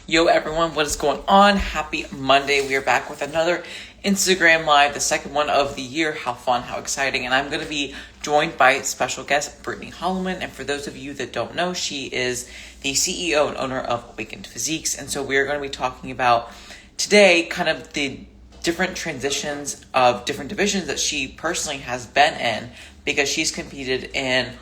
Yo, everyone, what is going on? Happy Monday. We are back with another Instagram Live, the second one of the year. How fun, how exciting. And I'm going to be joined by special guest Brittany Holloman. And for those of you that don't know, she is the CEO and owner of Awakened Physiques. And so we are going to be talking about today kind of the different transitions of different divisions that she personally has been in because she's competed in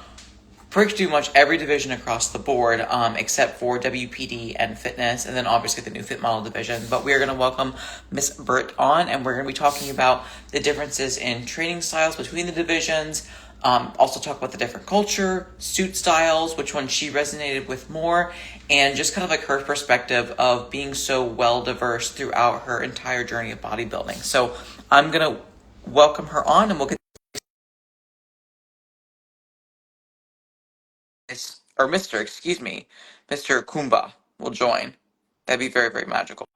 pretty much every division across the board, except for WPD and fitness, and then obviously the new fit model division. But we are going to welcome Miss Britt on, and we're going to be talking about the differences in training styles between the divisions. Also talk about the different culture, suit styles, which one she resonated with more, and just kind of like her perspective of being so well diverse throughout her entire journey of bodybuilding. So I'm going to welcome her on, and we'll get or Mr. Excuse me, Mr. Kumba will join. That'd be very, very magical.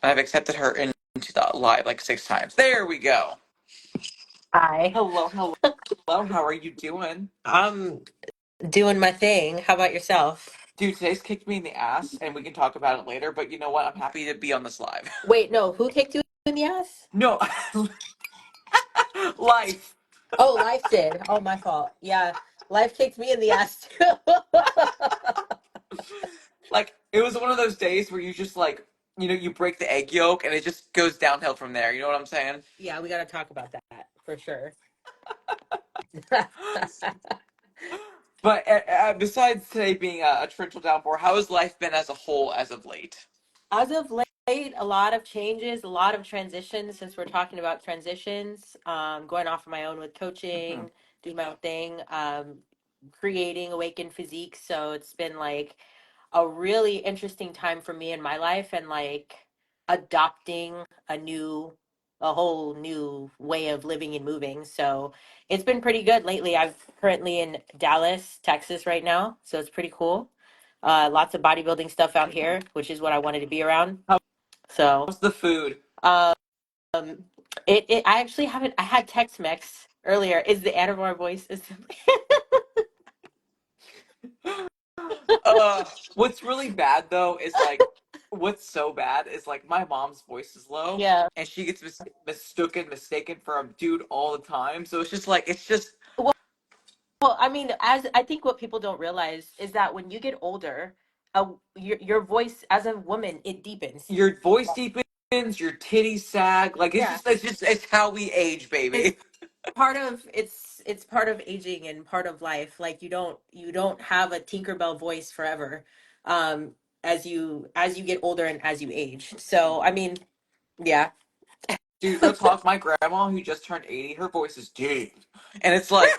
I've accepted her into the live like 6 times. There we go. Hi. Hello, hello, hello. How are you doing? I'm doing my thing. How about yourself? Dude, today's kicked me in the ass, and we can talk about it later. But you know what? I'm happy to be on this live. Wait, no, who kicked you in the ass? No, life. Oh, life did. Oh, my fault. Yeah, life kicked me in the ass too. Like it was one of those days where you just like you break the egg yolk, and it just goes downhill from there. You know what I'm saying? Yeah, we got to talk about that for sure. But besides today being a torrential downpour, how has life been as a whole as of late? As of late, a lot of changes, a lot of transitions since we're talking about transitions. Going off on my own with Hmm. coaching, doing my own thing, creating Awaken Physique. So it's been like a really interesting time for me in my life and like adopting a whole new way of living and moving. So it's been pretty good lately. I'm currently in Dallas, Texas right now. So it's pretty cool. Lots of bodybuilding stuff out here, which is what I wanted to be around. So, How's the food? um, I actually haven't, I had Tex-Mex earlier. Is the Anavar voice? Is What's really bad though is like, what's so bad is like my mom's voice is low, yeah. and she gets mistaken for a dude all the time. So it's just Well, well, I mean, as I think what people don't realize is that when you get older, your voice as a woman, it deepens. your voice deepens, your titties sag. Like Yeah. it's how we age, It's baby. it's part of aging and part of life. Like you don't have a Tinkerbell voice forever. Um as you get older and as you age. So, I mean, yeah. Dude, real talk, my grandma who just turned 80, her voice is deep. And it's like,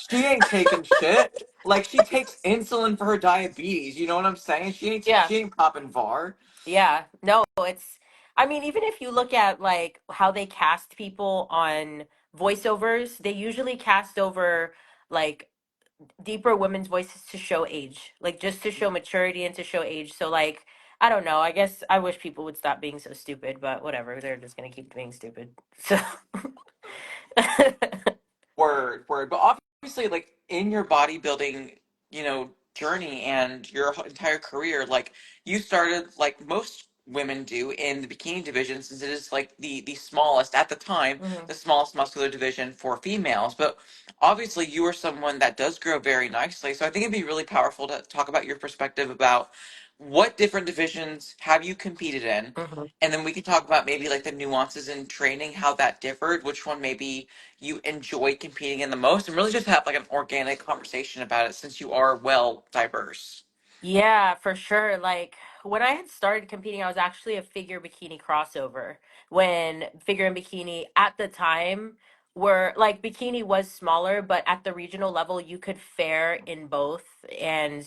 she ain't taking shit. Like she takes insulin for her diabetes, you know what I'm saying? Yeah. She ain't popping VAR. Yeah. No, it's I mean, even if you look at like how they cast people on voiceovers, they usually cast over like deeper women's voices to show age, like just to show maturity and to show age. So like, I don't know. I guess I wish people would stop being so stupid, but whatever. They're just gonna keep being stupid. So Word. But obviously, like in your bodybuilding, journey and your entire career, like you started like most women do in the bikini division, since it is like the smallest at the time, Mhm. the smallest muscular division for females. But obviously, you are someone that does grow very nicely. So I think it'd be really powerful to talk about your perspective about what different divisions have you competed in, Mhm. and then we can talk about maybe like the nuances in training, how that differed, which one maybe you enjoy competing in the most, and really just have like an organic conversation about it since you are well diverse. Yeah, for sure. Like when I had started competing, I was actually a figure bikini crossover. When figure and bikini at the time were like bikini was smaller, but at the regional level you could fare in both and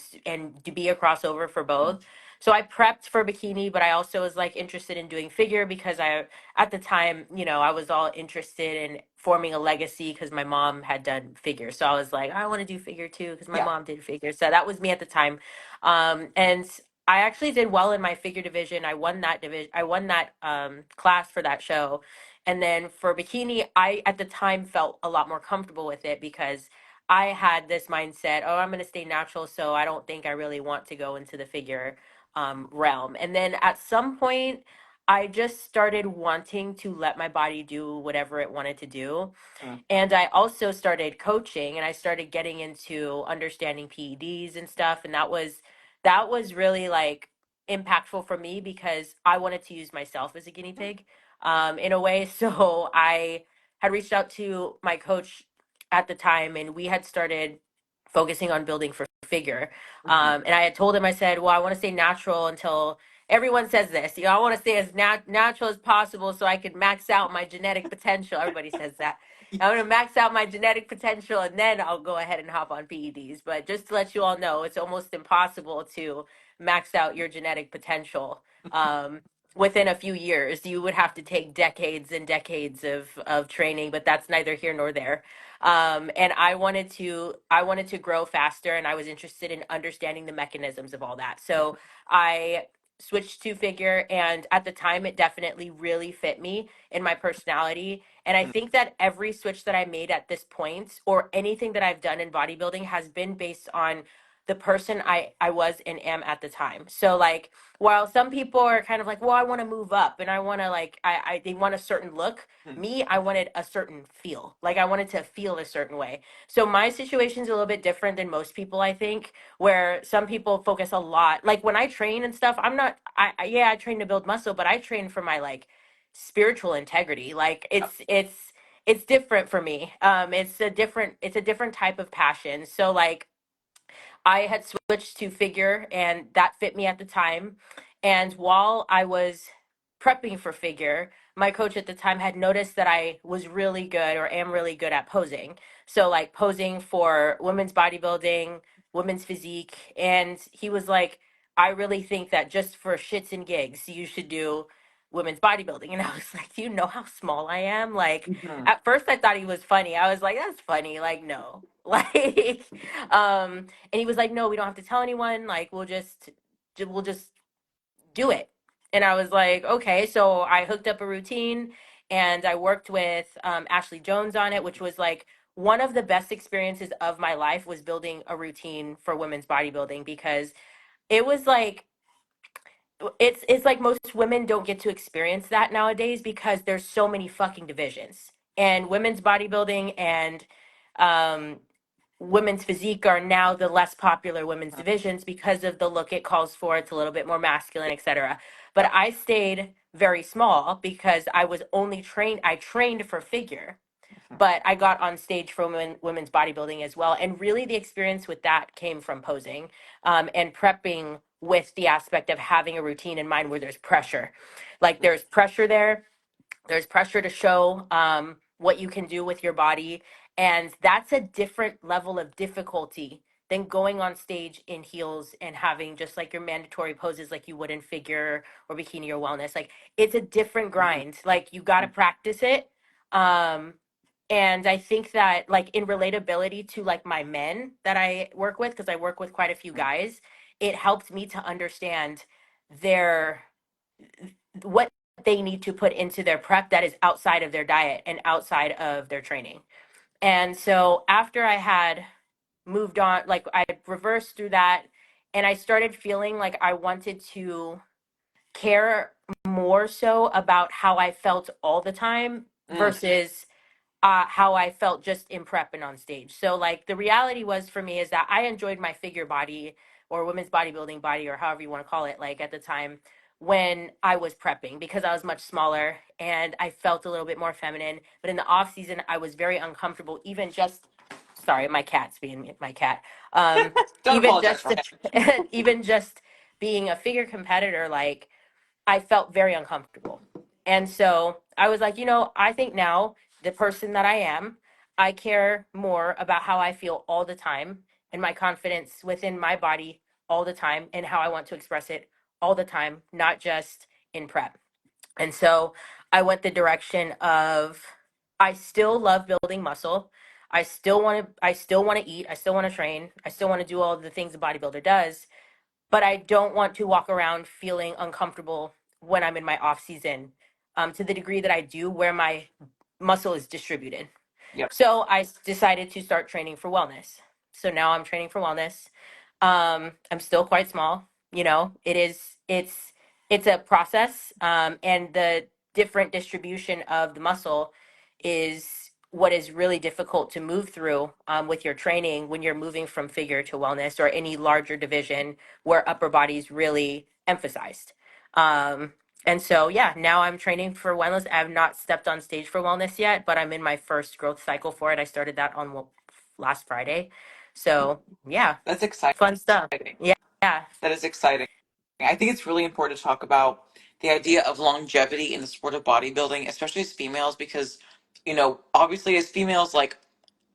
to be a crossover for both. So I prepped for bikini, but I also was like interested in doing figure because I at the time, I was all interested in forming a legacy because my mom had done figure. So I was like, I want to do figure too because my Yeah. mom did figure. So that was me at the time. And I actually did well in my figure division. I won that division. I won that class for that show. And then for bikini, I at the time felt a lot more comfortable with it because I had this mindset, oh, I'm going to stay natural, so I don't think I really want to go into the figure. realm. And then at some point, I just started wanting to let my body do whatever it wanted to do. Mm. And I also started coaching and I started getting into understanding PEDs and stuff. And that was really like impactful for me because I wanted to use myself as a guinea pig in a way. So I had reached out to my coach at the time and we had started focusing on building for figure. Mhm. And I had told him, I said, well, I want to stay natural until everyone says this. You know, I want to stay as natural as possible so I can max out my genetic potential. Everybody says that. I'm gonna max out my genetic potential and then I'll go ahead and hop on PEDs. But just to let you all know, it's almost impossible to max out your genetic potential within a few years. You would have to take decades and decades of training, but that's neither here nor there. And I wanted to grow faster, and I was interested in understanding the mechanisms of all that. So I switched to figure, and at the time, it definitely really fit me in my personality. And I Mm. think that every switch that I made at this point, or anything that I've done in bodybuilding, has been based on the person I was and am at the time. So like while some people are kind of like, well, I want to move up and I want to like they want a certain look. Mm. Me, I wanted a certain feel. Like I wanted to feel a certain way. So my situation's a little bit different than most people, I think, where some people focus a lot. Like when I train and stuff, I'm not yeah, I train to build muscle, but I train for my like spiritual integrity. Like it's different for me. It's a different type of passion. So like I had switched to figure and that fit me at the time. And while I was prepping for figure, my coach at the time had noticed that I was really good or am really good at posing. So, like posing for women's bodybuilding, women's physique. And he was like, I really think that just for shits and gigs, you should do women's bodybuilding. And I was like, do you know how small I am? Like, Mhm. at first I thought he was funny. I was like, that's funny. Like, no. Like, um, and he was like, no, we don't have to tell anyone. Like, we'll just do it. And I was like, okay. So I hooked up a routine and I worked with Ashley Jones on it, which was like one of the best experiences of my life was building a routine for women's bodybuilding because it was like it's like most women don't get to experience that nowadays because there's so many fucking divisions. And women's bodybuilding and um women's physique are now the less popular women's divisions because of the look it calls for. It's a little bit more masculine, etc. But Yep. I stayed very small because I trained for figure, Mhm. but I got on stage for women's bodybuilding as well. And really, the experience with that came from posing and prepping with the aspect of having a routine in mind where there's pressure. Like there's pressure to show what you can do with your body. And that's a different level of difficulty than going on stage in heels and having just like your mandatory poses like you would in figure or bikini or wellness. Like it's a different Mhm. grind. Like you got to practice it. Um, and I think that like in relatability to like my men that I work with, because I work with quite a few guys, it helped me to understand their what they need to put into their prep that is outside of their diet and outside of their training. And so after I had moved on, like I reversed through that and I started feeling like I wanted to care more so about how I felt all the time Mm. versus how I felt just in prep and on stage. So like the reality was for me is that I enjoyed my figure body or women's bodybuilding body or however you want to call it, like at the time when I was prepping because I was much smaller and I felt a little bit more feminine. But in the off season, I was very uncomfortable, even just sorry, my cat's being my cat. Don't Even apologize just for him. even just being a figure competitor, like I felt very uncomfortable. And so I was like, I think now the person that I am, I care more about how I feel all the time and my confidence within my body all the time and how I want to express it all the time, not just in prep. And so I went the direction of I still love building muscle. I still want to eat, I still want to train, I still want to do all the things a bodybuilder does, but I don't want to walk around feeling uncomfortable when I'm in my off season to the degree that I do where my muscle is distributed. Yep. So I decided to start training for wellness. So now I'm training for wellness. I'm still quite small. You know, it's a process, and the different distribution of the muscle is what is really difficult to move through, with your training when you're moving from figure to wellness or any larger division where upper body is really emphasized. Um, and so, yeah, now I'm training for wellness. I have not stepped on stage for wellness yet, but I'm in my first growth cycle for it. I started that on last Friday. So, yeah, That's exciting. fun stuff. Yeah. Yeah. That is exciting. I think it's really important to talk about the idea of longevity in the sport of bodybuilding, especially as females, because, obviously as females, like,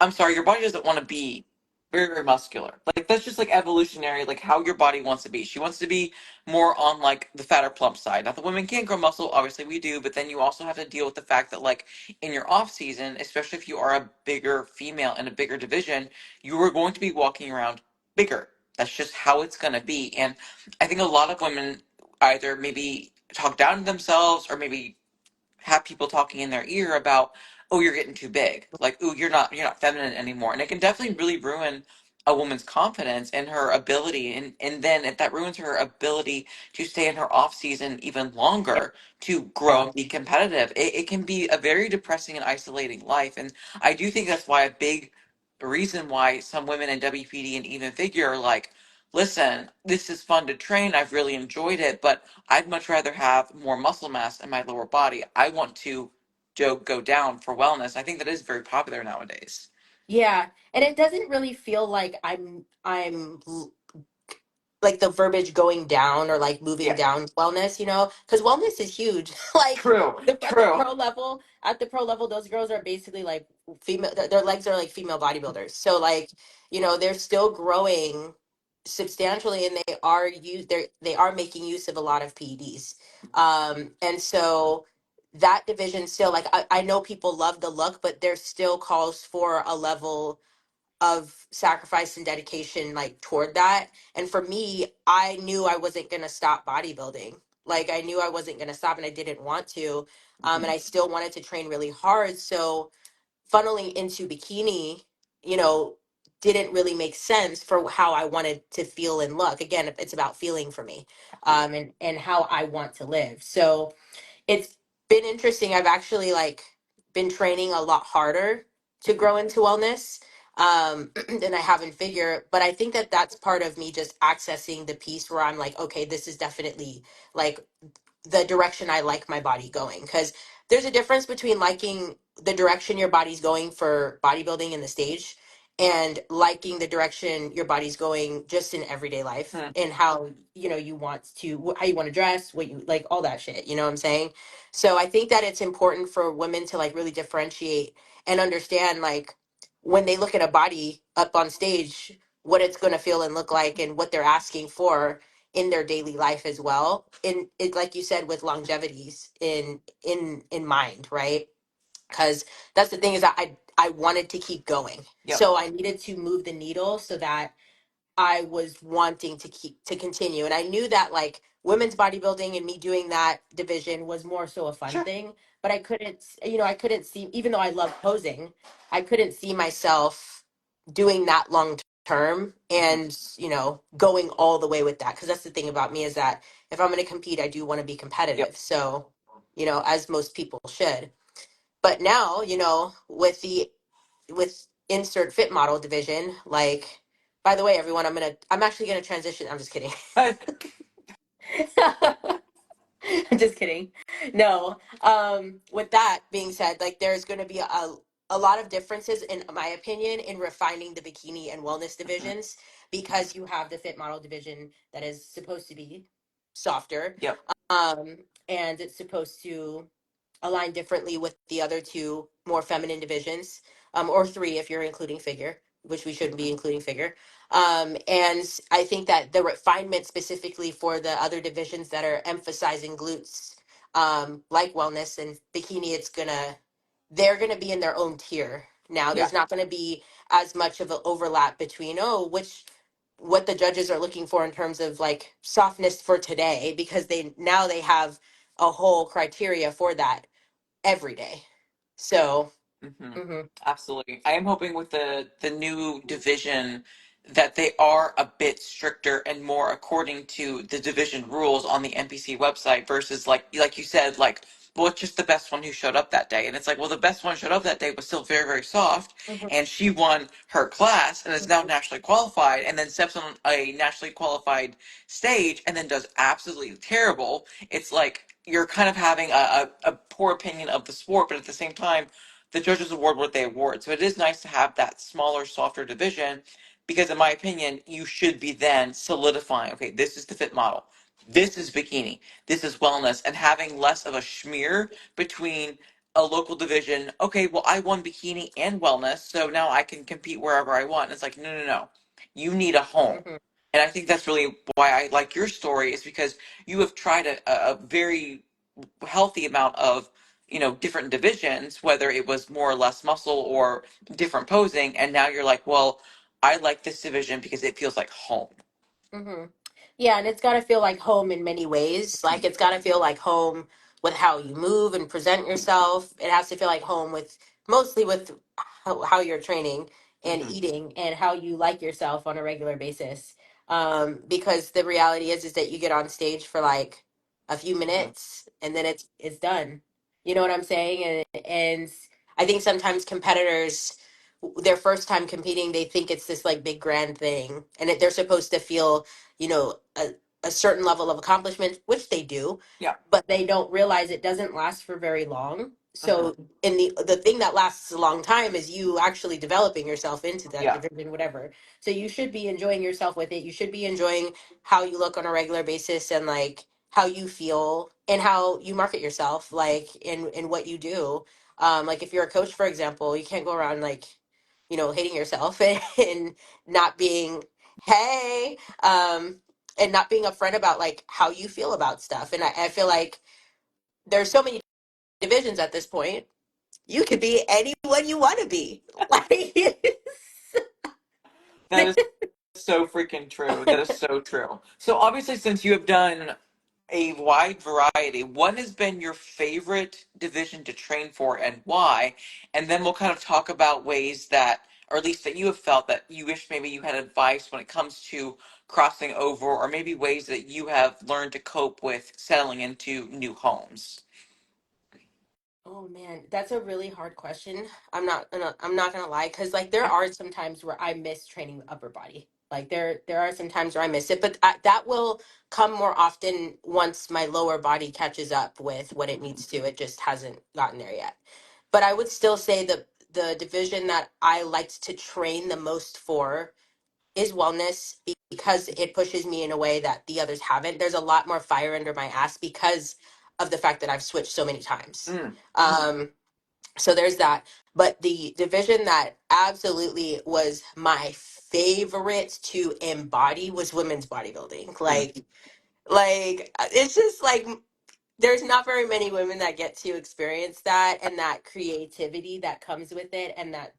I'm sorry, your body doesn't want to be very, very muscular. Like, that's just like evolutionary, like how your body wants to be. She wants to be more on like the fatter plump side. Now, the women can't grow muscle, obviously we do, but then you also have to deal with the fact that, like, in your off season, especially if you are a bigger female in a bigger division, you are going to be walking around bigger. That's just how it's going to be. And I think a lot of women either maybe talk down to themselves or maybe have people talking in their ear about, oh, you're getting too big, like, oh, you're not feminine anymore, and it can definitely really ruin a woman's confidence and her ability, and then if that ruins her ability to stay in her off season even longer to grow Yeah. and be competitive, it can be a very depressing and isolating life. And I do think that's why a big reason why some women in WPD and even figure are like, listen, this is fun to train, I've really enjoyed it, but I'd much rather have more muscle mass in my lower body. I want to go down for wellness. I think that is very popular nowadays. Yeah. And it doesn't really feel like I'm like the verbiage going down or like moving Yeah, down wellness, because wellness is huge. Like true, at the true. pro level, those girls are basically like female, their legs are like female bodybuilders. So like, they're still growing substantially, and they are making use of a lot of PEDs. And so that division still, like, I know people love the look, but there still calls for a level of sacrifice and dedication like toward that. And for me, I knew I wasn't going to stop bodybuilding. Like I knew I wasn't going to stop, and I didn't want to. And Mhm. I still wanted to train really hard. So funneling into bikini, you know, didn't really make sense for how I wanted to feel and look. Again, it's about feeling for me, and how I want to live. So it's been interesting. I've actually like been training a lot harder to grow into wellness, than I have in figure. But I think that that's part of me just accessing the piece where I'm like, okay, this is definitely like the direction I like my body going. Because there's a difference between liking the direction your body's going for bodybuilding in the stage and liking the direction your body's going just in everyday life, Hmm. and how you want to, how you want to dress, what you like, all that shit, you know what I'm saying? So I think that it's important for women to like really differentiate and understand, like, when they look at a body up on stage, what it's going to feel and look like, and what they're asking for in their daily life as well. And it, like you said, with longevities in mind, right? Because that's the thing, is that I wanted to keep going, Yep. so I needed to move the needle so that I was wanting to continue. And I knew that like women's bodybuilding and me doing that division was more so a fun Sure. thing, but I couldn't see, even though I love posing, I couldn't see myself doing that long term, Mhm. and going all the way with that. Because that's the thing about me, is that if I'm going to compete, I do want to be Yep. competitive. So, as most people should. But now, with insert fit model division, like, by the way, everyone, I'm actually gonna transition. I'm just kidding. I'm just kidding. No. With that being said, like, there's gonna be a lot of differences, in my opinion, in refining the bikini and wellness Mhm. divisions, because you have the fit model division that is supposed to be softer, Yep. um, and it's supposed to align differently with the other two more feminine divisions, or three if you're including figure, which we shouldn't be including figure. And I think that the refinement specifically for the other divisions that are emphasizing glutes, like wellness and bikini, they're gonna be in their own tier now. Yeah. There's not gonna be as much of an overlap between, what the judges are looking for in terms of like softness for today, because they have a whole criteria for that every day. So, Hmm. mhm. Absolutely. I am hoping with the new division that they are a bit stricter and more according to the division rules on the NPC website versus like you said, like, well, it's just the best one who showed up that day. And it's like, well, the best one showed up that day was still very, very soft, Mhm, and she won her class and is now nationally qualified, and then steps on a nationally qualified stage and then does absolutely terrible. It's like you're kind of having a poor opinion of the sport, but at the same time, the judges award what they award. So it is nice to have that smaller, softer division because, in my opinion, you should be then solidifying, okay, this is the fit model, this is bikini, this is wellness, and having less of a schmear between a local division. Okay, well, I won bikini and wellness, so now I can compete wherever I want. It's like, no, no, no. You need a home. mhm, And I think that's really why I like your story, is because you have tried a very healthy amount of, different divisions, whether it was more or less muscle or different posing, and now you're like, well, I like this division because it feels like home. mhm. Yeah, and it's got to feel like home in many ways. Like it's got to feel like home with how you move and present yourself. It has to feel like home with mostly with how you're training and Hmm. eating and how you like yourself on a regular basis. Because the reality is that you get on stage for like a few Hmm. minutes and then it's done. You know what I'm saying? And I think sometimes competitors their first time competing, they think it's this like big grand thing, and they're supposed to feel, you know, a certain level of accomplishment, which they do, Yeah. but they don't realize it doesn't last for very long. Hmm. So, in the thing that lasts a long time is you actually developing yourself into that Yeah. division, whatever. So you should be enjoying yourself with it. You should be enjoying how you look on a regular basis and like how you feel and how you market yourself, like in what you do. Like if you're a coach, for example, you can't go around like hating yourself and not being hey and not being upfront about like how you feel about stuff. And I feel like there's so many divisions at this point. You could be anyone you want to be. Like That is so freaking true. That is so true. So obviously, since you have done a wide variety, what has been your favorite division to train for and why? And then we'll kind of talk about ways that, or at least that you have felt that you wish maybe you had advice when it comes to crossing over, or maybe ways that you have learned to cope with settling into new homes. oh man, that's a really hard question. I'm not gonna lie, because like there are some times where I miss training upper body. Like there are some times where I miss it, but that will come more often once my lower body catches up with what it needs to. It just hasn't gotten there yet. But I would still say the division that I liked to train the most for is wellness, because it pushes me in a way that the others haven't. There's a lot more fire under my ass because of the fact that I've switched so many times. Mm. So there's that. But the division that absolutely was my favorite to embody was women's bodybuilding. Mm. Like it's just like there's not very many women that get to experience that and that creativity that comes with it and that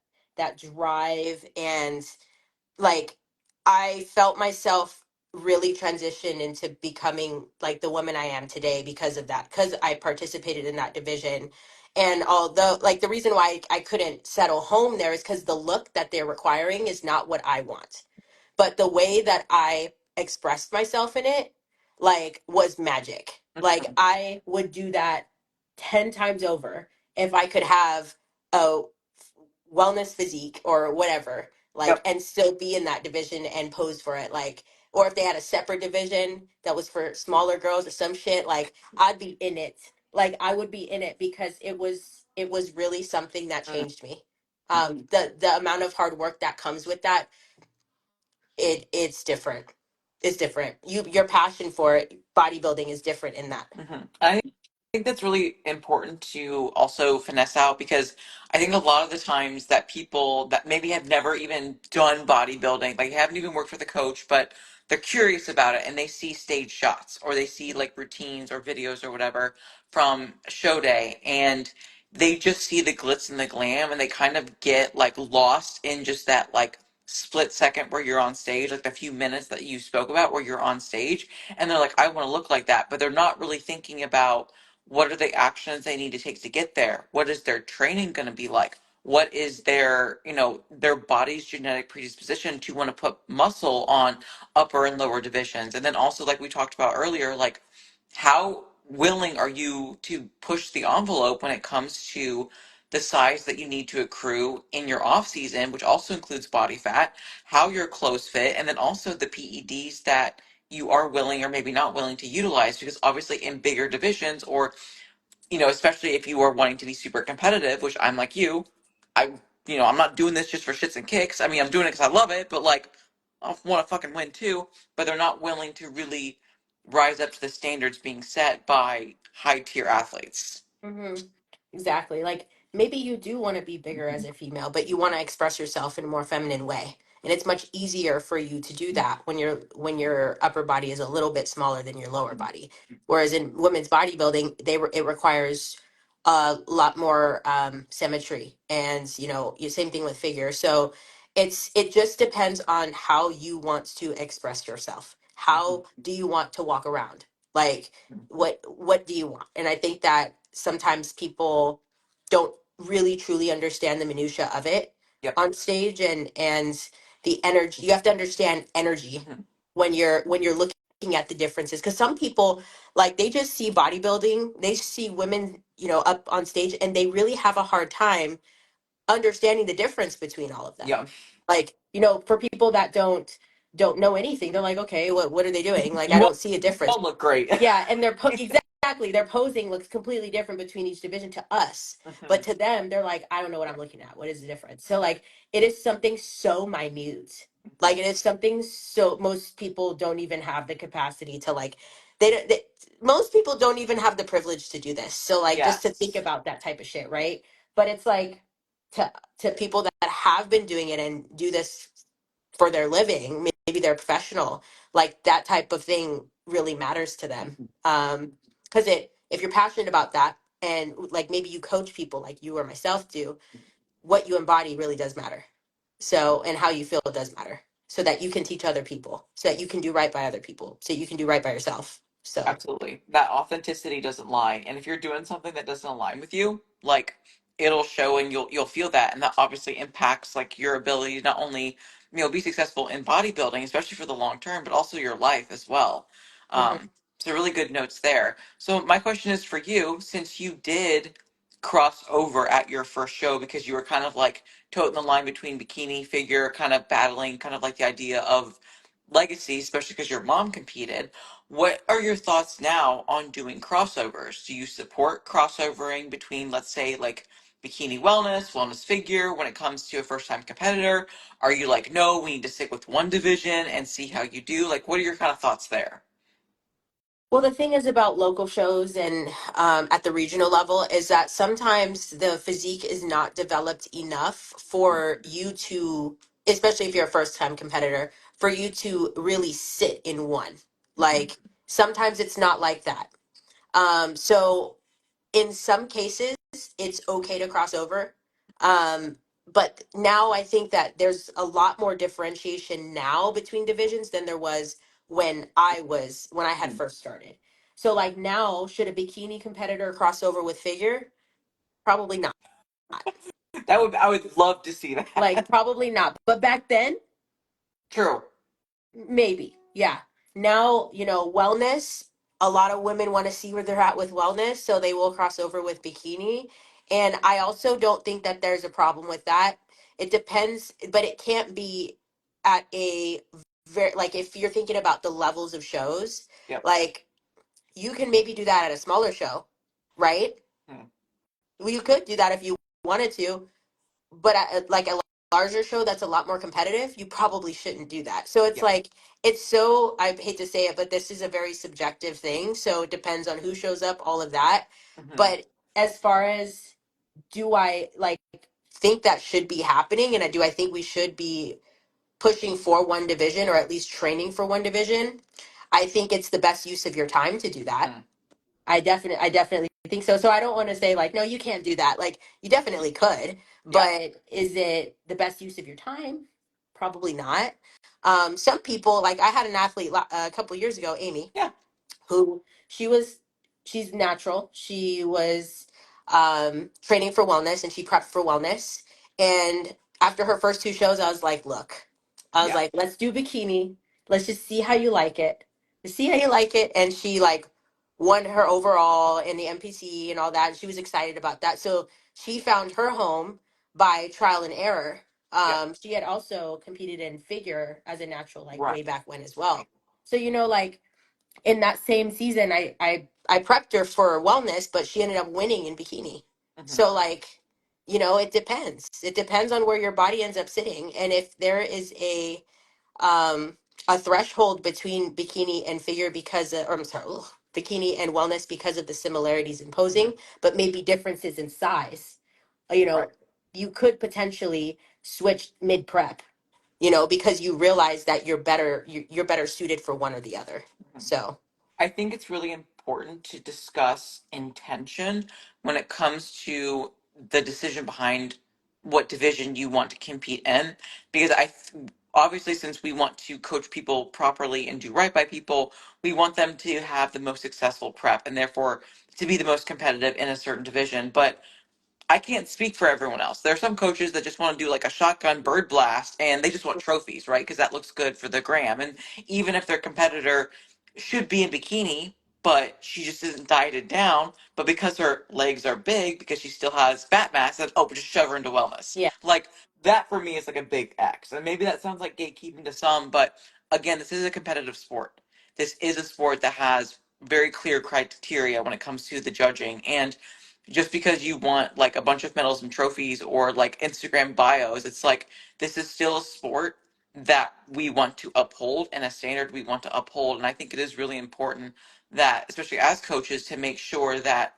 drive and like I felt myself really transition into becoming like the woman I am today because of that, because I participated in that division. And although like the reason why I couldn't settle home there is because the look that they're requiring is not what I want. But the way that I expressed myself in it like was magic. Like I would do that 10 times over if I could have a wellness physique or whatever, like, Yep. and still be in that division and pose for it. Like, or if they had a separate division that was for smaller girls or some shit, like I'd be in it. Like I would be in it because it was really something that Mm. changed me. The amount of hard work that comes with that, it's different. It's different. Your passion for it, bodybuilding is different in that. Mhm. I think that's really important to also finesse out because I think a lot of the times that people that maybe have never even done bodybuilding, like haven't even worked with a coach, but they're curious about it and they see stage shots or they see like routines or videos or whatever from show day and they just see the glitz and the glam and they kind of get like lost in just that like split second where you're on stage, like the few minutes that you spoke about where you're on stage and they're like, I want to look like that, but they're not really thinking about what are the actions they need to take to get there? What is their training going to be like? what is their, their body's genetic predisposition to want to put muscle on upper and lower divisions. And then also, like we talked about earlier, like how willing are you to push the envelope when it comes to the size that you need to accrue in your off season, which also includes body fat, how your clothes fit, and then also the PEDs that you are willing or maybe not willing to utilize, because obviously in bigger divisions, or especially if you are wanting to be super competitive, which I'm like you, I, I'm not doing this just for shits and kicks. I mean, I'm doing it because I love it, but like, I want to fucking win too. But they're not willing to really rise up to the standards being set by high tier athletes. Hmm. Exactly. Like maybe you do want to be bigger as a female, but you want to express yourself in a more feminine way. And it's much easier for you to do that when your upper body is a little bit smaller than your lower body. Whereas in women's bodybuilding, it requires a lot more symmetry, and same thing with figure. So it just depends on how you want to express yourself. How do you want to walk around? Like what do you want? And I think that sometimes people don't really truly understand the minutia of it Yep. on stage, and the energy. You have to understand energy when you're looking at the differences, because some people, like, they just see bodybuilding, they see women, up on stage, and they really have a hard time understanding the difference between all of them. Yeah. Like, for people that don't know anything, they're like, okay, what are they doing? Like, I You don't see a difference. all look great. Yeah, and exactly, their posing looks completely different between each division to us, but to them, they're like, I don't know what I'm looking at. What is the difference? So like, it is something so minute. Like, it is something so most people don't even have the capacity to, like, they don't. Most people don't even have the privilege to do this. So like, just to think Yes. about that type of shit, right? But it's like, to people that have been doing it and do this for their living, maybe they're professional, like, that type of thing really matters to them. Because if you're passionate about that, and like maybe you coach people like you or myself do, what you embody really does matter. So, and how you feel does matter, so that you can teach other people, so that you can do right by other people, so you can do right by yourself. So. Absolutely. That authenticity doesn't lie. And if you're doing something that doesn't align with you, like, it'll show, and you'll feel that, and that obviously impacts like your ability to not only, be successful in bodybuilding, especially for the long term, but also your life as well. Mhm. So really good notes there. So my question is for you, since you did cross over at your first show because you were kind of like toting the line between bikini, figure, kind of battling kind of like the idea of legacy, especially because your mom competed. What are your thoughts now on doing crossovers? Do you support crossovering between, let's say, like bikini wellness, wellness figure, when it comes to a first time competitor? Are you like, no, we need to stick with one division and see how you do? Like, what are your kind of thoughts there? Well, the thing is about local shows and at the regional level is that sometimes the physique is not developed enough for you to, especially if you're a first time competitor, for you to really sit in one. Like, sometimes it's not like that. So in some cases, it's okay to cross over. Um, but now I think that there's a lot more differentiation now between divisions than there was when I had first started. So like, now, should a bikini competitor cross over with figure? Probably not. I would love to see Like, that. probably not. But back then, True. maybe, yeah. Now, wellness, a lot of women want to see where they're at with wellness, so they will cross over with bikini. And I also don't think that there's a problem with that. It depends, but it can't be at a very, like, if you're thinking about the levels of shows, Yep. like, you can maybe do that at a smaller show, right? Hmm. Well, you could do that if you wanted to, but at like a larger show that's a lot more competitive, you probably shouldn't do that. So it's Yep. like, it's so, I hate to say it, but this is a very subjective thing. So it depends on who shows up, all of that. Hmm. But as far as, do I like think that should be happening, and do I think we should be pushing for one division, or at least training for one division? I think it's the best use of your time to do that. Hmm. I definitely think so. So I don't want to say like, no, you can't do that. Like, you definitely could, Yeah. but is it the best use of your time? Probably not. Some people, like, I had an athlete a couple years ago, Amy, Yeah. who she's natural. She was training for wellness, and she prepped for wellness. And after her first two shows, I was like, look, I was Yeah. like, let's do bikini. Let's just see how you like it. See how you like it. And she like won her overall in the MPC and all that. And she was excited about that. So she found her home by trial and error. Yep. She had also competed in figure as a natural, like Right. way back when as well. So, like in that same season, I prepped her for wellness, but she ended up winning in bikini. Hmm. So like, it depends. It depends on where your body ends up sitting, and if there is um a threshold between bikini and figure because of, or I'm sorry, bikini and wellness because of the similarities in Hmm. posing, but maybe differences in size. You Right. know, you could potentially switch mid prep. Because you realize that you're better suited for one or the other. Mhm. So. I think it's really important to discuss intention when it comes to the decision behind what division you want to compete in. Because obviously, since we want to coach people properly and do right by people, we want them to have the most successful prep and therefore to be the most competitive in a certain division. But I can't speak for everyone else. There are some coaches that just want to do like a shotgun bird blast and they just want trophies, right? Because that looks good for the gram. And even if their competitor should be in bikini, but she just isn't dieted down, but because her legs are big, because she still has fat mass, then oh, just shove her into wellness. Yeah. Like that for me is like a big X. And maybe that sounds like gatekeeping to some, but again, this is a competitive sport. This is a sport that has very clear criteria when it comes to the judging. And just because you want like a bunch of medals and trophies or like Instagram bios, it's like this is still a sport that we want to uphold and a standard we want to uphold. And I think it is really important that, especially as coaches, to make sure that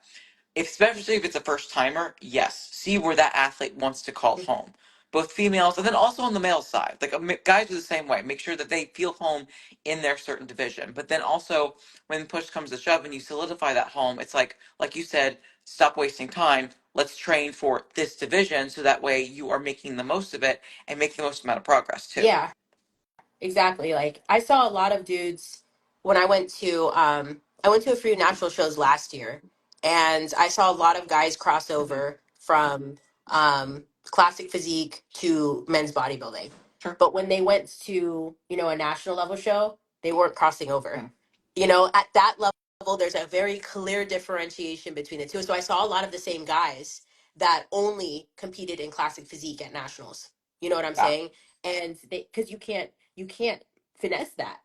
especially if it's a first timer, yes, see where that athlete wants to call home. Both females and then also on the male side, like guys are the same way. Make sure that they feel home in their certain division. But then also, when push comes to shove and you solidify that home, it's like you said, stop wasting time. Let's train for this division so that way you are making the most of it and make the most amount of progress too. Yeah. Exactly. Like I saw a lot of dudes when I went to a few natural shows last year, and I saw a lot of guys cross Hmm. over from classic physique to men's bodybuilding. Sure. But when they went to, a national level show, they weren't crossing over. Mm. At that level there's a very clear differentiation between the two. So I saw a lot of the same guys that only competed in classic physique at nationals. You know what I'm Yeah. saying? And they, because you can't finesse that.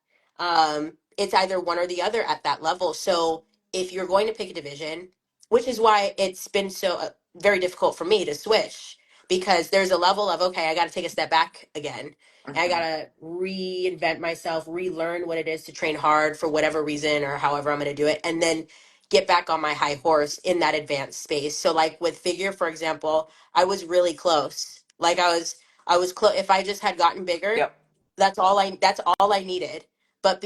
It's either one or the other at that level. So if you're going to pick a division, which is why it's been so very difficult for me to switch, because there's a level of, okay, I got to take a step back again. And I got Hmm. to reinvent myself, relearn what it is to train hard for whatever reason or however I'm going to do it, and then get back on my high horse in that advanced space. So like with figure, for example, I was really close. Like I was close. If I just had gotten bigger, Yep. that's all I needed. But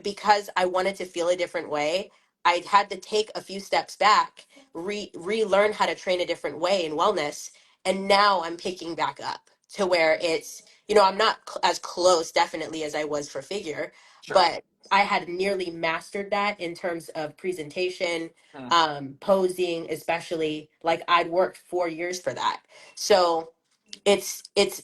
because I wanted to feel a different way, I had to take a few steps back, relearn how to train a different way in wellness, and now I'm picking back up to where it's, I'm not as close definitely as I was for figure, Sure. but I had nearly mastered that in terms of presentation, Hmm. posing, especially like I'd worked 4 years for that. So it's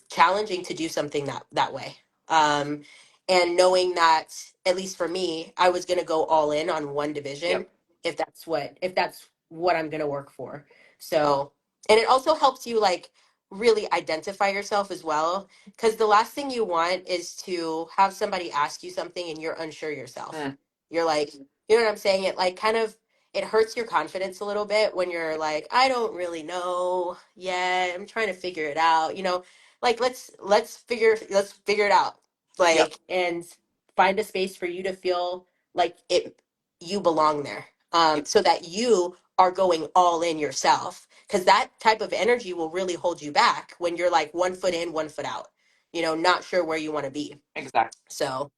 challenging to do something that way. um and knowing that, at least for me, I was going to go all in on one division Yep. if that's what I'm going to work for. So, and it also helps you like really identify yourself as well, because the last thing you want is to have somebody ask you something and you're unsure yourself. Hmm. You're like, you know what I'm saying? It like kind of, it hurts your confidence a little bit when you're like, I don't really know yet, I'm trying to figure it out, like let's figure it out, Yep. like, and find a space for you to feel like you belong there, Yep. so that you are going all in yourself, because that type of energy will really hold you back when you're like 1 foot in, 1 foot out, not sure where you want to be. Exactly. So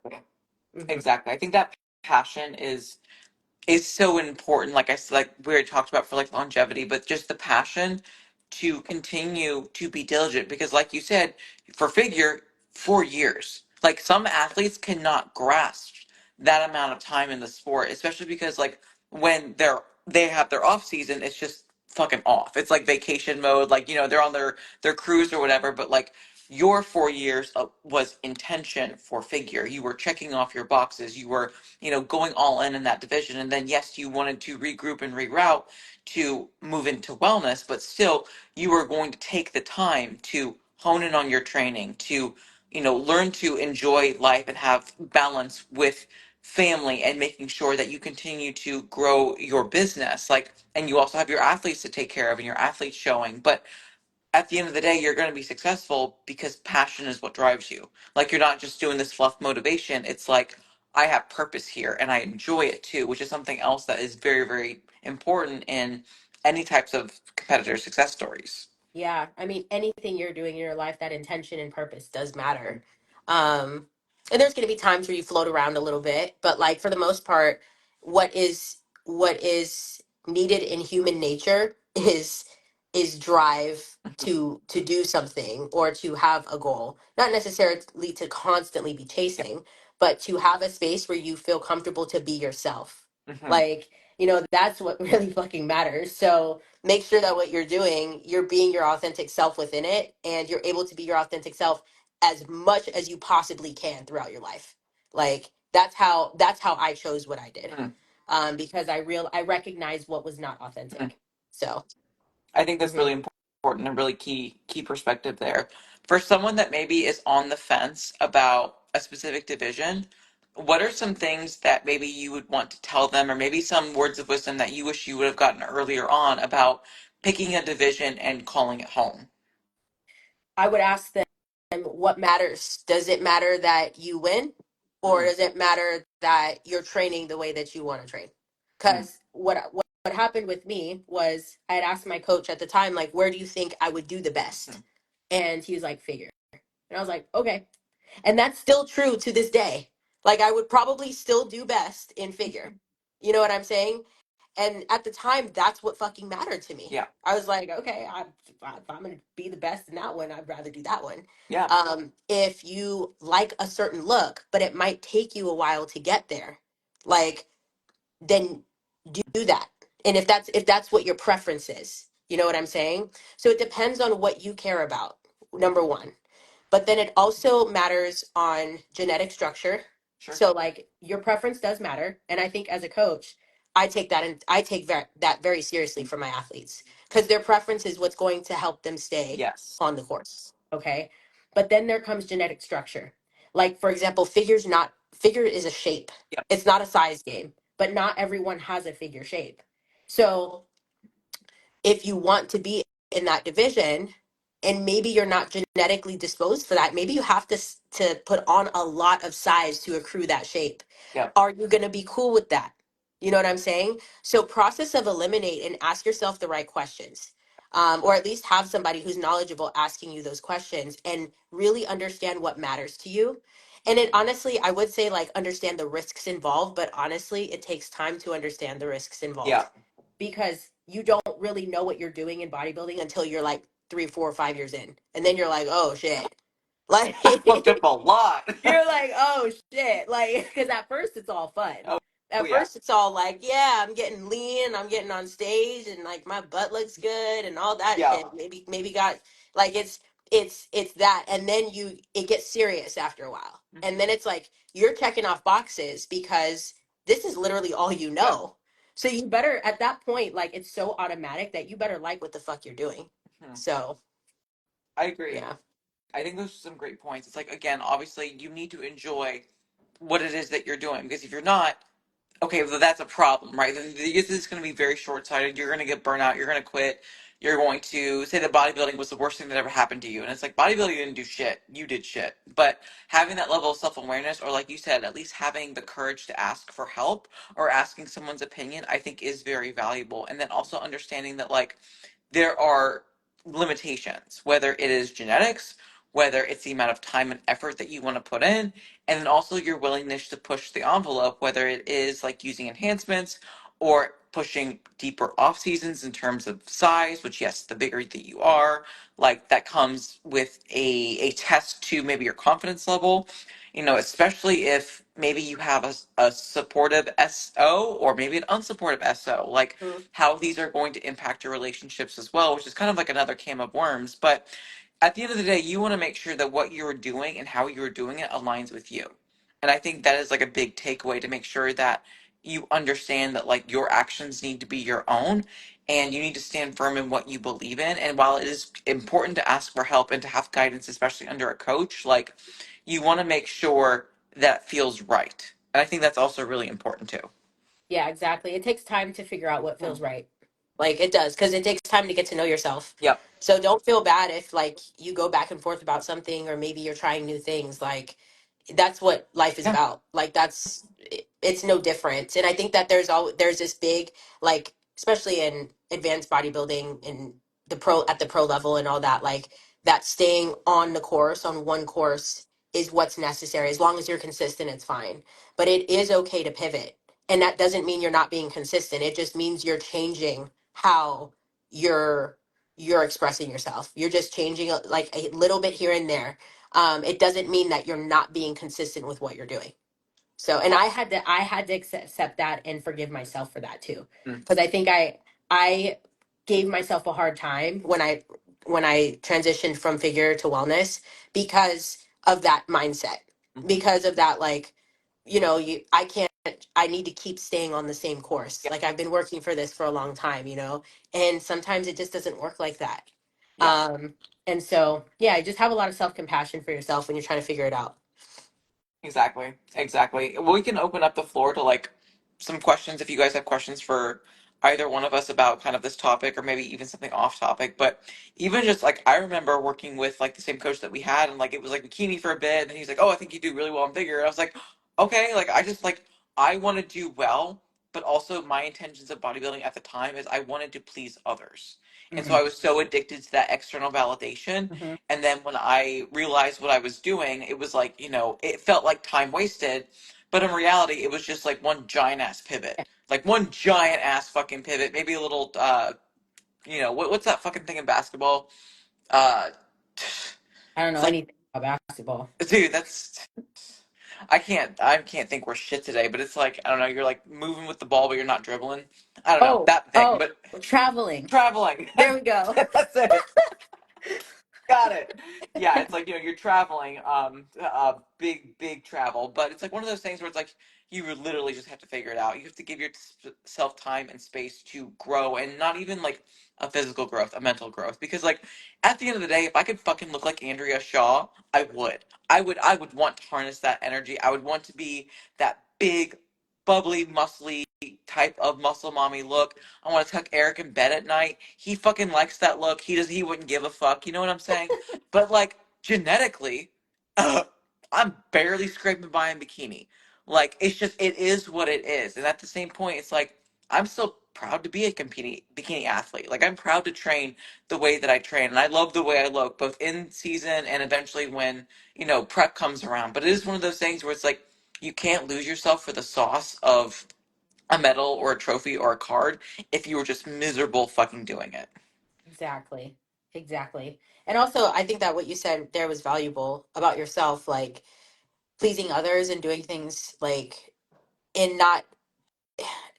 mhm. Exactly. I think that passion is so important. Like I said, like we already talked about for like longevity, but just the passion to continue to be diligent because, like you said, for figure 4 years, like some athletes cannot grasp that amount of time in the sport, especially because like when they have their off season, it's just fucking off. It's like vacation mode. Like, they're on their cruise or whatever, but like your 4 years was intention for figure. You were checking off your boxes. You were, going all in that division. And then, yes, you wanted to regroup and reroute to move into wellness, but still, you were going to take the time to hone in on your training, to, learn to enjoy life and have balance with family and making sure that you continue to grow your business. Like, and you also have your athletes to take care of and your athletes showing. But at the end of the day, you're going to be successful because passion is what drives you. Like, you're not just doing this fluff motivation. It's like, I have purpose here and I enjoy it too, which is something else that is very, very important in any types of competitor success stories. Yeah, I mean, anything you're doing in your life, that intention and purpose does matter. Um, and there's going to be times where you float around a little bit, but like for the most part, what is needed in human nature is drive to do something or to have a goal. Not necessarily to constantly be Yeah. chasing, but to have a space where you feel comfortable to be yourself. Hmm. Like, that's what really fucking matters. So, make sure that what you're doing, you're being your authentic self within it, and you're able to be your authentic self as much as you possibly can throughout your life. Like that's how I chose what I did, Hmm. because I recognized what was not Hmm. authentic. So I think that's mhm. really important and really key perspective there. For someone that maybe is on the fence about a specific division, what are some things that maybe you would want to tell them, or maybe some words of wisdom that you wish you would have gotten earlier on about picking a division and calling it home? I would ask them, what matters? Does it matter that you win, or Mm, does it matter that you're training the way that you want to train? mm, Because what happened with me was I had asked my coach at the time, like, where do you think I would do the best? mm, And he was like, figure. And I was like, okay. And that's still true to this day. Like, I would probably still do best in figure. You know what I'm saying? And at the time, that's what fucking mattered to me. yeah, I was like, okay, if I'm going to be the best in that one, I'd rather do that one. yeah, If you like a certain look, but it might take you a while to get there, like, then do that. And if that's what your preference is, you know what I'm saying? So it depends on what you care about, number one. But then it also matters on genetic structure. sure, So like your preference does matter, and I think as a coach, I take that very seriously mm, for my athletes because their preference is what's going to help them stay yes, on the course. Okay, but then there comes genetic structure. Like for example, figure is a shape. yep, It's not a size game, but not everyone has a figure shape. So if you want to be in that division and maybe you're not genetically disposed for that, maybe you have to put on a lot of size to accrue that shape. yep, Are you going to be cool with that? You know what I'm saying? So process of eliminate and ask yourself the right questions. Or at least have somebody who's knowledgeable asking you those questions and really understand what matters to you. And it honestly, I would say like understand the risks involved, but honestly, it takes time to understand the risks yeah. involved because you don't really know what you're doing in bodybuilding until you're like 3, 4, 5 years in. And then you're like, oh shit. Like I fucked up a lot. you're like, oh shit. Like, because at first it's all fun. Oh, At yeah, first it's all like, yeah, I'm getting lean, I'm getting on stage, and like my butt looks good and all that yeah, shit. Maybe got like it's that, and then it gets serious after a while, and then mhm, it's like you're checking off boxes because this is literally all you yep, know. So you better at that point, like it's so automatic that you better like what the fuck you're doing. mhm. So I agree. yeah. I think those are some great points. It's like, again, obviously, you need to enjoy what it is that you're doing because if you're not, okay, well, that's a problem, right? This is going to be very short sighted. You're going to get burnt out. You're going to quit. You're going to say that bodybuilding was the worst thing that ever happened to you. And it's like, bodybuilding didn't do shit. You did shit. But having that level of self awareness, or like you said, at least having the courage to ask for help or asking someone's opinion, I think is very valuable. And then also understanding that, like, there are limitations, whether it is genetics, whether it's the amount of time and effort that you want to put in, and then also your willingness to push the envelope, whether it is like using enhancements or pushing deeper off seasons in terms of size, which yes, the bigger that you are, like that comes with a test to maybe your confidence level. especially if maybe you have a supportive SO or maybe an unsupportive SO, like Mhm. how these are going to impact your relationships as well, which is kind of like another can of worms. But at the end of the day, you want to make sure that what you're doing and how you're doing it aligns with you. And I think that is like a big takeaway to make sure that you understand that like your actions need to be your own and you need to stand firm in what you believe in. And while it is important to ask for help and to have guidance, especially under a coach, like you want to make sure that feels right. And I think that's also really important too. Yeah, exactly. It takes time to figure out what Mm. feels right. Like it does, because it takes time to get to know yourself. Yep. So don't feel bad if like you go back and forth about something, or maybe you're trying new things. Like that's what life is Yeah. about. Like it's no different. And I think that there's this big, like, especially in advanced bodybuilding and the pro level and all that, like that staying on the course, on one course, is what's necessary. As long as you're consistent, it's fine. But it is okay to pivot, and that doesn't mean you're not being consistent. It just means you're changing how you're you're expressing yourself. You're just changing like a little bit here and there. It doesn't mean that you're not being consistent with what you're doing. So, and I had to accept that and forgive myself for that too, Mm. because I think I gave myself a hard time when I transitioned from figure to wellness because of that mindset, Mhm. because of that, like, I can't, I need to keep staying on the same course. Yeah. Like I've been working for this for a long time, and sometimes it just doesn't work like that. Yeah. Um, and so yeah, just have a lot of self compassion for yourself when you're trying to figure it out. Exactly. Exactly. Well, we can open up the floor to like some questions if you guys have questions for either one of us about kind of this topic or maybe even something off topic. But even just like I remember working with like the same coach that we had and like it was like bikini for a bit and he's like, "Oh, I think you do really well in figure." And I was like, "Okay, like I just like I want to do well, but also my intentions of bodybuilding at the time is I wanted to please others." And so Hmm. I was so addicted to that external validation. Hmm. And then when I realized what I was doing, it was like, it felt like time wasted. But in reality, it was just like one giant ass pivot. Like one giant ass fucking pivot. Maybe a little, what's that fucking thing in basketball? Uh, I don't know it's like, anything about basketball. dude, I can't think we're shit today, but it's like, I don't know, you're like moving with the ball, but you're not dribbling. I don't know, Oh, that thing, oh, but traveling. traveling. There we go. That's it. Got it. Yeah, it's like, you're traveling, big travel, but it's like one of those things where it's like you would literally just have to figure it out. You have to give yourself time and space to grow, and not even like a physical growth, a mental growth. Because like at the end of the day, if I could fucking look like Andrea Shaw, I would. I would want to harness that energy. I would want to be that big, bubbly, muscly type of muscle mommy look. I want to tuck Eric in bed at night. He fucking likes that look. He wouldn't give a fuck. You know what I'm saying? But like genetically, I'm barely scraping by in bikini. Like it is what it is. And at the same point, it's like I'm still proud to be a competing bikini athlete. Like I'm proud to train the way that I train, and I love the way I look, both in season and eventually when prep comes around. But it is one of those things where it's like you can't lose yourself for the sauce of a medal or a trophy or a card if you were just miserable fucking doing it. Exactly. Exactly. And also, I think that what you said there was valuable about yourself, like pleasing others and doing things like in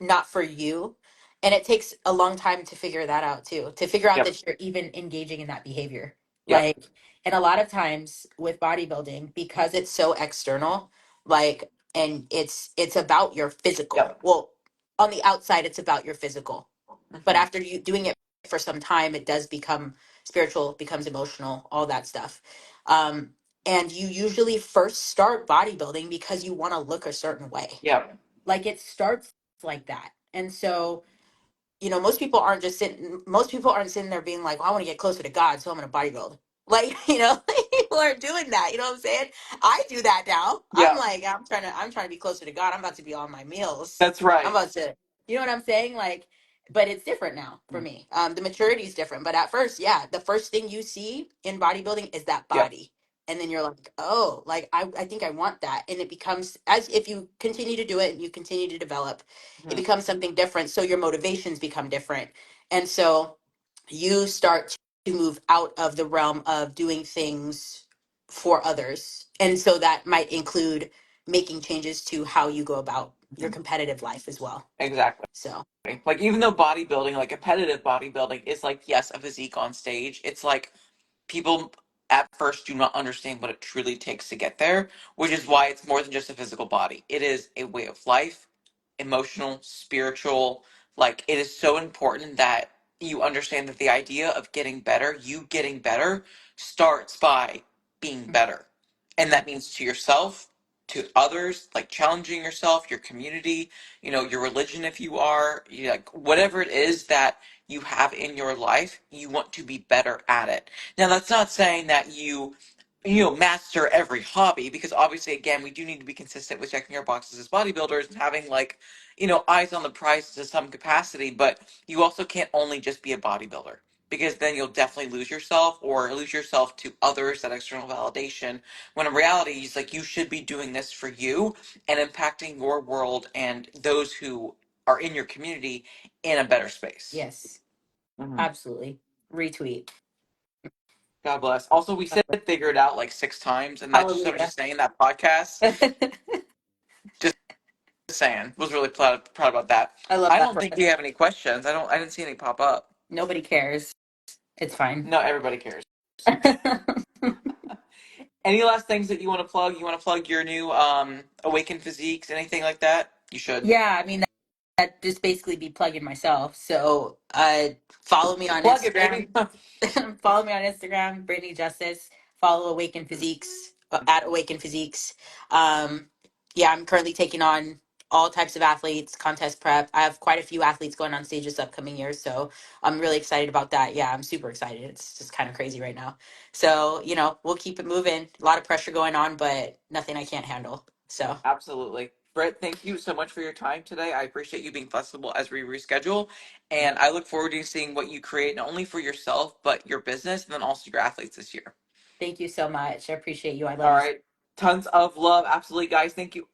not for you. And it takes a long time to figure that out too, to figure out Yep. that you're even engaging in that behavior. Yep. Like, and a lot of times with bodybuilding, because it's so external, like, and it's about your physical. Yep. Well, on the outside, it's about your physical. But Hmm. after you doing it for some time, it does become spiritual, becomes emotional, all that stuff. Um, and you usually first start bodybuilding because you want to look a certain way. Yep. Like it starts like that. And so, most people aren't sitting there being like, well, I want to get closer to God, so I'm gonna bodybuild. Like, people aren't doing that. You know what I'm saying? I do that now. I'm Yep. like, I'm trying to be closer to God. I'm about to be on my meals. That's I'm right. about to, you know what I'm saying? Like, but it's different now for Mm. me. The maturity is different. But at first, yeah, the first thing you see in bodybuilding is that Yep. body. And then you're like, oh, like I think I want that. And it becomes, as if you continue to do it and you continue to develop, it Mhm. becomes something different, so your motivations become different, and so you start to move out of the realm of doing things for others. And so that might include making changes to how you go about your Mhm. competitive life as well. Exactly. So, Like even though bodybuilding, like competitive bodybuilding, is like yes, a physique on stage, it's like people at first do not understand what it truly takes to get there, which is why it's more than just a physical body. It is a way of life, emotional, spiritual. Like it is so important that you understand that the idea of getting better, you getting better, starts by being better. And that means to yourself, to others, like challenging yourself, your community, your religion if you are, like whatever it is that you have in your life, you want to be better at it. Now, that's not saying that master every hobby, because obviously, again, we do need to be consistent with checking our boxes as bodybuilders and having like, eyes on the prize to some capacity. But you also can't only just be a bodybuilder, because then you'll definitely lose yourself or lose yourself to others, that external validation. When in reality, it's like you should be doing this for you and impacting your world and those who are in your community in a better space. yes, Mhm. absolutely. Retweet. God bless. Also, we said figure it out like 6 times, and that's just I'm Hallelujah. just saying that podcast. I Just saying, was really proud about that. love I that don't for think us. you have any questions. I didn't see any pop up. Nobody cares. It's fine. No, everybody cares. Any last things that you want to plug? You want to plug your new Awaken Physiques, anything like that? You should Yeah, I mean, that just basically be plugging myself. So follow me on plug it, Instagram. baby. Follow me on Instagram, Brittany Justice. Follow Awaken Physiques at Awaken Physiques. Um, yeah, I'm currently taking on all types of athletes, contest prep. I have quite a few athletes going on stage this upcoming year, so I'm really excited about that. Yeah, I'm super excited. It's just kind of crazy right now. So, we'll keep it moving. A lot of pressure going on, but nothing I can't handle. So, Absolutely. Brett, thank you so much for your time today. I appreciate you being flexible as we reschedule. And I look forward to seeing what you create, not only for yourself, but your business and then also your athletes this year. thank you so much. I appreciate you. I love All you. right. Tons of love. Absolutely, guys. Thank you.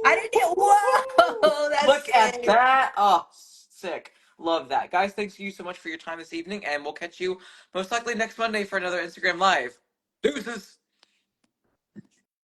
I didn't get. Oh, Whoa, that's look at sick. that. Oh, sick. Love that. Guys, thanks you so much for your time this evening. And we'll catch you most likely next Monday for another Instagram Live. Deuces.